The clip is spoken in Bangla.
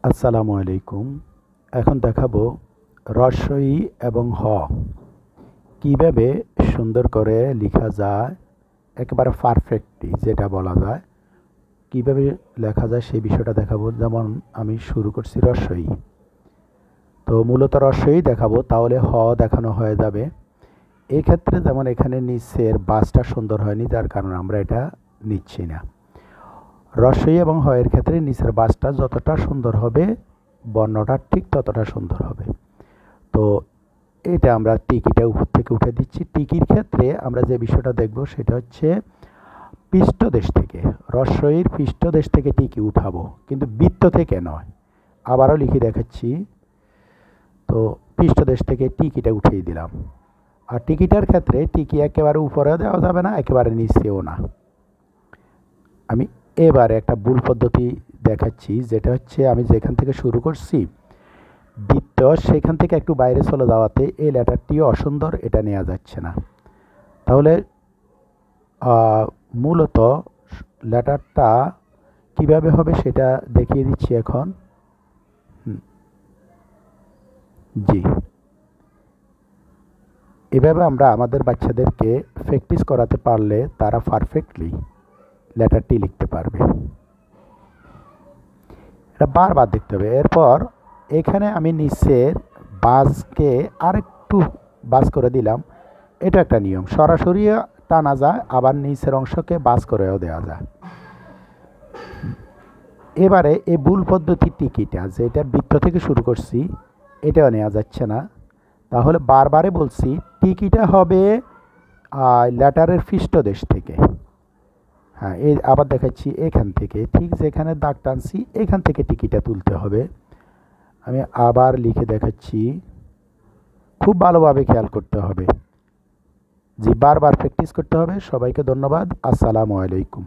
আসসালামু আলাইকুম। এখন দেখাবো রস্বই এবং হ কীভাবে সুন্দর করে লেখা যায়, একেবারে পারফেক্টলি যেটা বলা যায়, কীভাবে লেখা যায় সেই বিষয়টা দেখাবো। যেমন আমি শুরু করছি রস্বই, তো মূলত রস্বই দেখাবো, তাহলে হ দেখানো হয়ে যাবে। এই ক্ষেত্রে যেমন এখানে নিচের বাসটা সুন্দর হয়নি, যার কারণে আমরা এটা নিচ্ছি না। রস্বই এবং হয়ের ক্ষেত্রে নিচের বাসটা যতটা সুন্দর হবে, বর্ণটা ঠিক ততটা সুন্দর হবে। তো এটা আমরা টিকিটা উপর থেকে উঠে দিচ্ছি। টিকির ক্ষেত্রে আমরা যে বিষয়টা দেখব সেটা হচ্ছে পৃষ্ঠদেশ থেকে, রস্বইয়ের পৃষ্ঠদেশ থেকে টিকি উঠাবো, কিন্তু বৃত্ত থেকে নয়। আবারও লিখে দেখাচ্ছি। তো পৃষ্ঠদেশ থেকে টিকিটা উঠিয়ে দিলাম। আর টিকিটার ক্ষেত্রে টিকি একেবারে উপরেও দেওয়া যাবে না, একেবারে নিচেও না। আমি এবারে একটা ভুল পদ্ধতি দেখাচ্ছি, যেটা হচ্ছে আমি যেখান থেকে শুরু করছি বৃত্ত, সেখান থেকে একটু বাইরে চলে যাওয়াতে এই লেটারটিও অসুন্দর, এটা নেওয়া যাচ্ছে না। তাহলে মূলত লেটারটা কিভাবে হবে সেটা দেখিয়ে দিচ্ছি এখন। জি, এভাবে আমরা আমাদের বাচ্চাদেরকে প্র্যাকটিস করাতে পারলে তারা পারফেক্টলি লেটারটি লিখতে পারবে। এটা বারবার দেখতে হবে। এরপর এখানে আমি নিচের বাসকে আরেকটু বাস করে দিলাম। এটা একটা নিয়ম, সরাসরি টানা যায়, আবার নিচের অংশকে বাস করেও দেওয়া যায়। এবারে এই ভুল পদ্ধতি টিকিটা, যেটা বৃত্ত থেকে শুরু করছি, এটাও নেওয়া যাচ্ছে না। তাহলে বারবারে বলছি, টিকিটা হবে লেটারের পৃষ্ঠদেশ থেকে। হ্যাঁ, এই আবার দেখাচ্ছি এখান থেকে, ঠিক যেখানে দাগ টানছি এখান থেকে টিকিটা তুলতে হবে। আমি আবার লিখে দেখাচ্ছি, খুব ভালোভাবে খেয়াল করতে হবে। জি, বারবার প্র্যাকটিস করতে হবে। সবাইকে ধন্যবাদ। আসসালামু আলাইকুম।